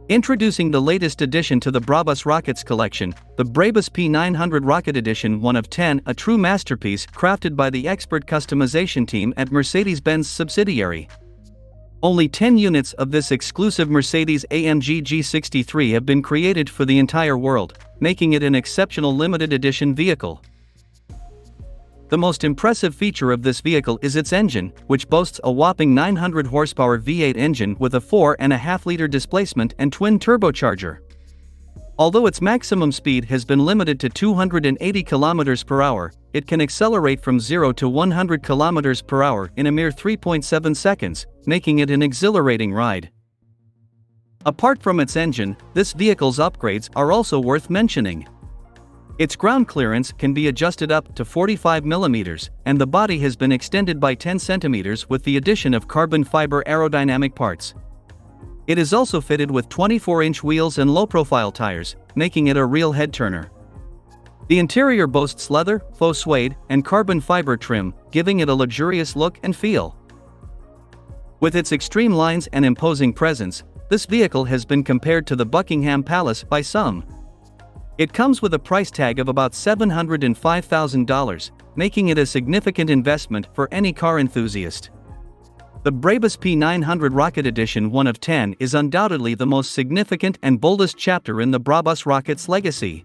Introducing the latest addition to the BRABUS rockets collection, the BRABUS P900 Rocket Edition 1 of 10, a true masterpiece crafted by the expert customization team at Mercedes-Benz subsidiary. Only 10 units of this exclusive Mercedes-AMG G63 have been created for the entire world, making it an exceptional limited edition vehicle. The most impressive feature of this vehicle is its engine, which boasts a whopping 900 horsepower V8 engine with a 4.5-liter displacement and twin turbocharger. Although its maximum speed has been limited to 280 km per hour, it can accelerate from 0 to 100 km per hour in a mere 3.7 seconds, making it an exhilarating ride. Apart from its engine, this vehicle's upgrades are also worth mentioning. Its ground clearance can be adjusted up to 45 mm, and the body has been extended by 10 cm with the addition of carbon fiber aerodynamic parts. It is also fitted with 24-inch wheels and low-profile tires, making it a real head-turner. The interior boasts leather, faux suede, and carbon fiber trim, giving it a luxurious look and feel. With its extreme lines and imposing presence, this vehicle has been compared to the Buckingham Palace by some. It comes with a price tag of about $705,000, making it a significant investment for any car enthusiast. The BRABUS P900 Rocket Edition 1 of 10 is undoubtedly the most significant and boldest chapter in the BRABUS rocket's legacy.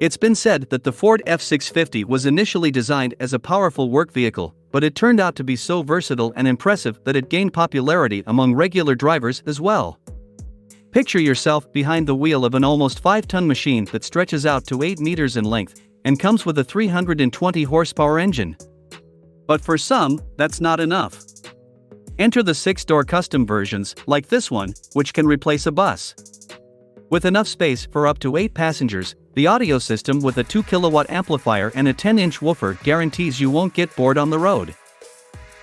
It's been said that the Ford F-650 was initially designed as a powerful work vehicle, but it turned out to be so versatile and impressive that it gained popularity among regular drivers as well. Picture yourself behind the wheel of an almost 5-ton machine that stretches out to 8 meters in length and comes with a 320 horsepower engine. But for some, that's not enough. Enter the 6-door custom versions, like this one, which can replace a bus. With enough space for up to 8 passengers, the audio system with a 2-kilowatt amplifier and a 10-inch woofer guarantees you won't get bored on the road.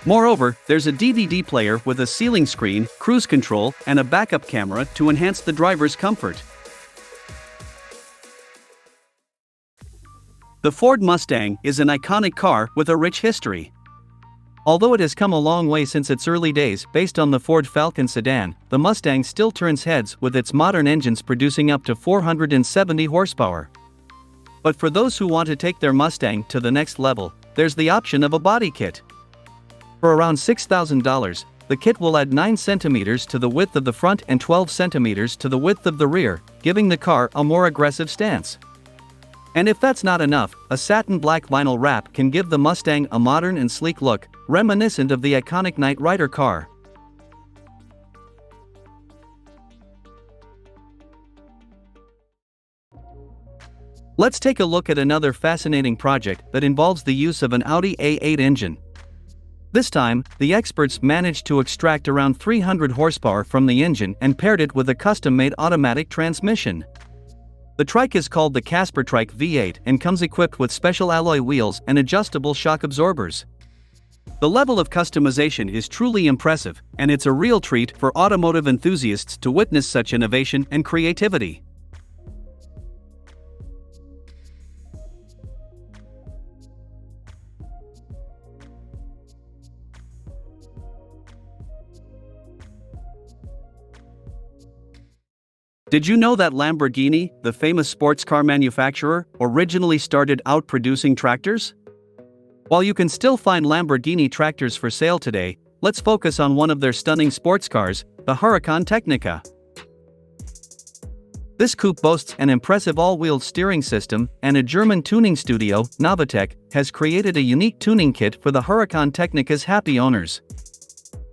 Moreover, there's a DVD player with a ceiling screen, cruise control, and a backup camera to enhance the driver's comfort. The Ford Mustang is an iconic car with a rich history. Although it has come a long way since its early days based on the Ford Falcon sedan, the Mustang still turns heads with its modern engines producing up to 470 horsepower. But for those who want to take their Mustang to the next level, there's the option of a body kit. For around $6,000, the kit will add 9 centimeters to the width of the front and 12 centimeters to the width of the rear, giving the car a more aggressive stance. And if that's not enough, a satin black vinyl wrap can give the Mustang a modern and sleek look, reminiscent of the iconic Knight Rider car. Let's take a look at another fascinating project that involves the use of an Audi A8 engine. This time, the experts managed to extract around 300 horsepower from the engine and paired it with a custom-made automatic transmission. The trike is called the Kaszpir Trike V8 and comes equipped with special alloy wheels and adjustable shock absorbers. The level of customization is truly impressive, and it's a real treat for automotive enthusiasts to witness such innovation and creativity. Did you know that Lamborghini, the famous sports car manufacturer, originally started out producing tractors? While you can still find Lamborghini tractors for sale today, let's focus on one of their stunning sports cars, the Huracan Tecnica. This coupe boasts an impressive all-wheel steering system, and a German tuning studio, Novitec, has created a unique tuning kit for the Huracan Tecnica's happy owners.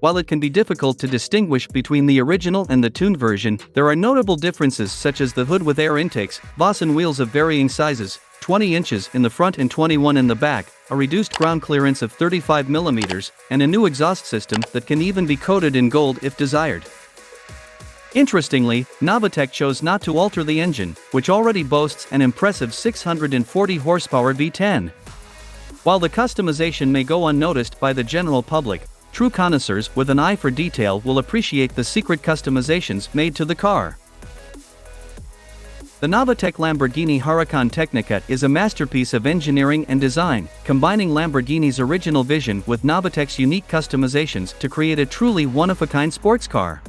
While it can be difficult to distinguish between the original and the tuned version, there are notable differences such as the hood with air intakes, Vossen wheels of varying sizes, 20 inches in the front and 21 in the back, a reduced ground clearance of 35 mm, and a new exhaust system that can even be coated in gold if desired. Interestingly, Novitec chose not to alter the engine, which already boasts an impressive 640 horsepower V10. While the customization may go unnoticed by the general public, true connoisseurs with an eye for detail will appreciate the secret customizations made to the car. The Novitec Lamborghini Huracan Tecnica is a masterpiece of engineering and design, combining Lamborghini's original vision with Novitec's unique customizations to create a truly one-of-a-kind sports car.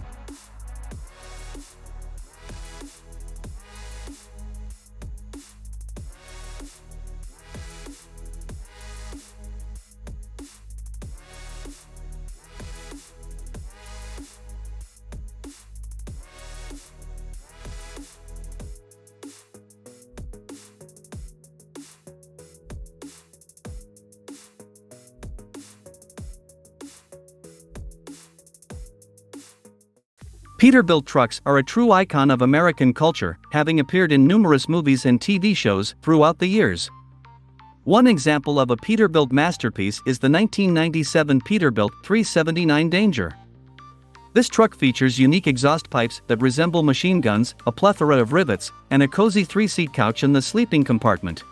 Peterbilt trucks are a true icon of American culture, having appeared in numerous movies and TV shows throughout the years. One example of a Peterbilt masterpiece is the 1997 Peterbilt 379 Danger. This truck features unique exhaust pipes that resemble machine guns, a plethora of rivets, and a cozy three-seat couch in the sleeping compartment.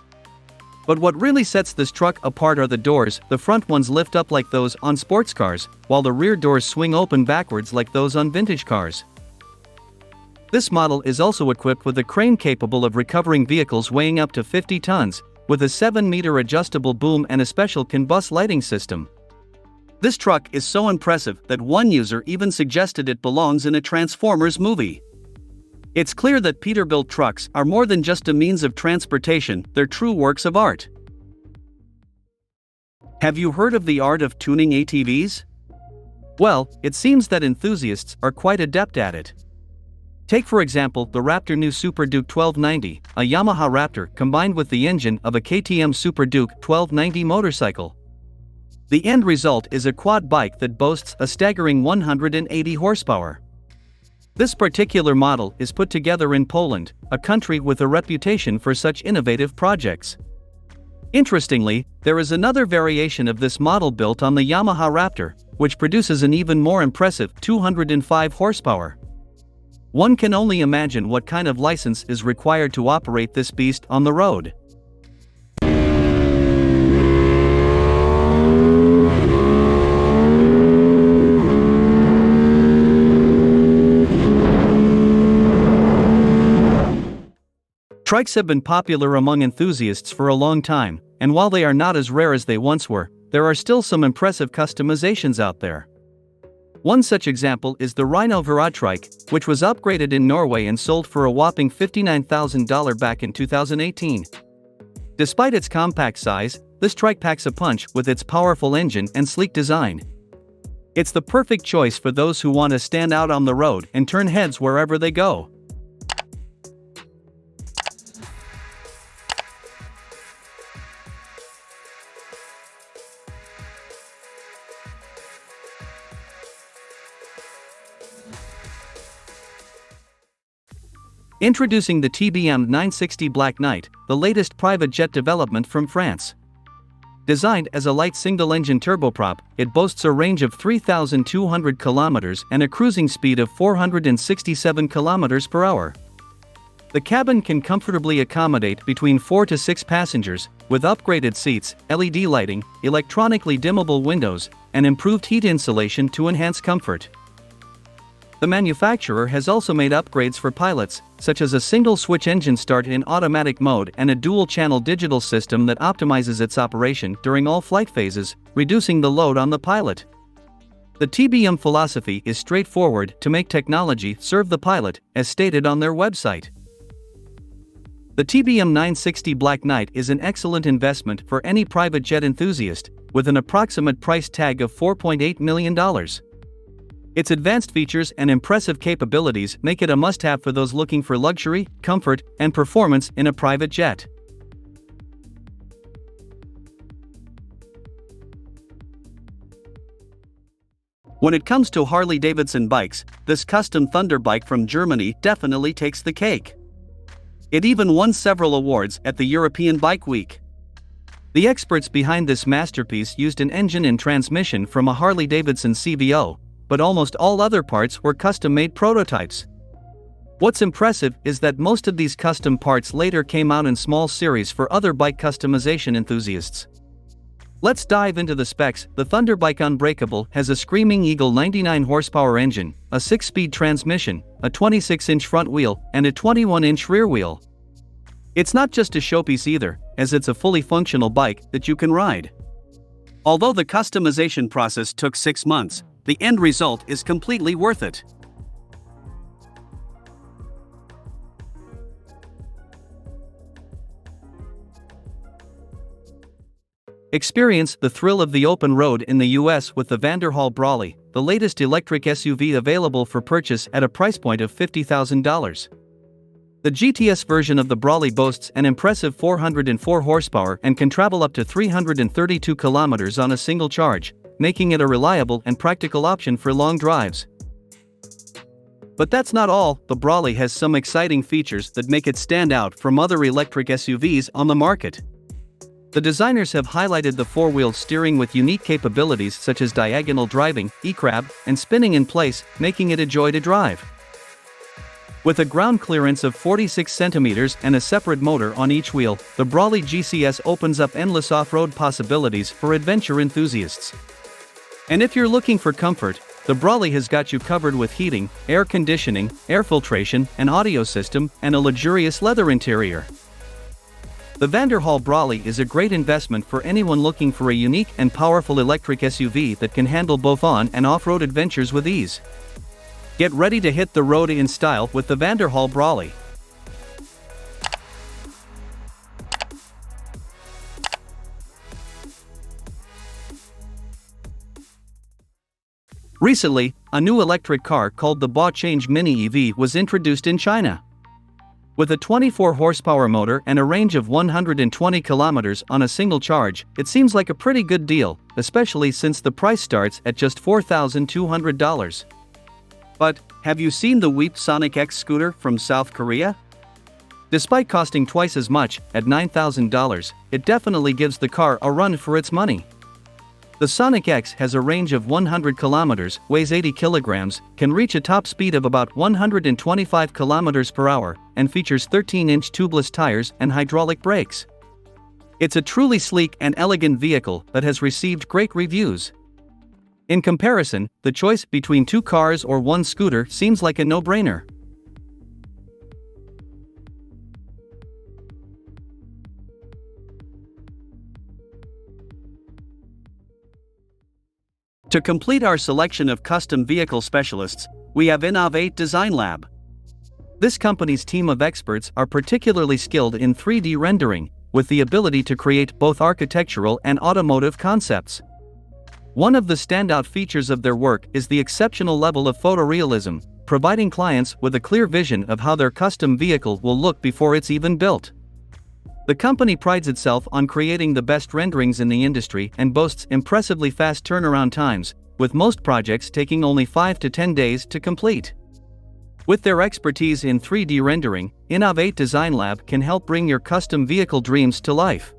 But what really sets this truck apart are the doors. The front ones lift up like those on sports cars, while the rear doors swing open backwards like those on vintage cars. This model is also equipped with a crane capable of recovering vehicles weighing up to 50 tons, with a 7-meter adjustable boom and a special CAN bus lighting system. This truck is so impressive that one user even suggested it belongs in a Transformers movie. It's clear that Peterbilt trucks are more than just a means of transportation, they're true works of art. Have you heard of the art of tuning ATVs? Well, it seems that enthusiasts are quite adept at it. Take for example the Raptor new Super Duke 1290, a Yamaha Raptor combined with the engine of a KTM Super Duke 1290 motorcycle. The end result is a quad bike that boasts a staggering 180 horsepower. This particular model is put together in Poland, a country with a reputation for such innovative projects. Interestingly, there is another variation of this model built on the Yamaha Raptor, which produces an even more impressive 205 horsepower. One can only imagine what kind of license is required to operate this beast on the road. Trikes have been popular among enthusiasts for a long time, and while they are not as rare as they once were, there are still some impressive customizations out there. One such example is the Rhino Trike, which was upgraded in Norway and sold for a whopping $59,000 back in 2018. Despite its compact size, this trike packs a punch with its powerful engine and sleek design. It's the perfect choice for those who want to stand out on the road and turn heads wherever they go. Introducing the TBM 960 Black Knight, the latest private jet development from France. Designed as a light single-engine turboprop, it boasts a range of 3,200 kilometers and a cruising speed of 467 kilometers per hour. The cabin can comfortably accommodate between 4 to 6 passengers, with upgraded seats, LED lighting, electronically dimmable windows, and improved heat insulation to enhance comfort. The manufacturer has also made upgrades for pilots, such as a single-switch engine start in automatic mode and a dual-channel digital system that optimizes its operation during all flight phases, reducing the load on the pilot. The TBM philosophy is straightforward: to make technology serve the pilot, as stated on their website. The TBM 960 Black Knight is an excellent investment for any private jet enthusiast, with an approximate price tag of $4.8 million. Its advanced features and impressive capabilities make it a must-have for those looking for luxury, comfort, and performance in a private jet. When it comes to Harley-Davidson bikes, this custom Thunderbike from Germany definitely takes the cake. It even won several awards at the European Bike Week. The experts behind this masterpiece used an engine and transmission from a Harley-Davidson CVO, but almost all other parts were custom-made prototypes. What's impressive is that most of these custom parts later came out in small series for other bike customization enthusiasts. Let's dive into the specs. The Thunderbike Unbreakable has a Screaming Eagle 99 horsepower engine, a 6-speed transmission, a 26-inch front wheel, and a 21-inch rear wheel. It's not just a showpiece either, as it's a fully functional bike that you can ride. Although the customization process took 6 months, the end result is completely worth it. Experience the thrill of the open road in the US with the Vanderhall Brawley, the latest electric SUV available for purchase at a price point of $50,000. The GTS version of the Brawley boasts an impressive 404 horsepower and can travel up to 332 kilometers on a single charge, making it a reliable and practical option for long drives. But that's not all. The Brawley has some exciting features that make it stand out from other electric SUVs on the market. The designers have highlighted the four-wheel steering with unique capabilities such as diagonal driving, E-crab, and spinning in place, making it a joy to drive. With a ground clearance of 46 centimeters and a separate motor on each wheel, the Brawley GCS opens up endless off-road possibilities for adventure enthusiasts. And if you're looking for comfort, the Brawley has got you covered with heating, air conditioning, air filtration, an audio system, and a luxurious leather interior. The Vanderhall Brawley is a great investment for anyone looking for a unique and powerful electric SUV that can handle both on- and off-road adventures with ease. Get ready to hit the road in style with the Vanderhall Brawley. Recently, a new electric car called the BRABUS Mini EV was introduced in China. With a 24 horsepower motor and a range of 120 kilometers on a single charge, it seems like a pretty good deal, especially since the price starts at just $4,200. But, have you seen the WEPED Sonic X scooter from South Korea? Despite costing twice as much, at $9,000, it definitely gives the car a run for its money. The Sonic X has a range of 100 kilometers, weighs 80 kilograms, can reach a top speed of about 125 kilometers per hour, and features 13-inch tubeless tires and hydraulic brakes. It's a truly sleek and elegant vehicle that has received great reviews. In comparison, the choice between 2 cars or 1 scooter seems like a no-brainer. To complete our selection of custom vehicle specialists, we have Innovate Design Lab. This company's team of experts are particularly skilled in 3D rendering, with the ability to create both architectural and automotive concepts. One of the standout features of their work is the exceptional level of photorealism, providing clients with a clear vision of how their custom vehicle will look before it's even built. The company prides itself on creating the best renderings in the industry and boasts impressively fast turnaround times, with most projects taking only 5 to 10 days to complete. With their expertise in 3D rendering, Innovate Design Lab can help bring your custom vehicle dreams to life.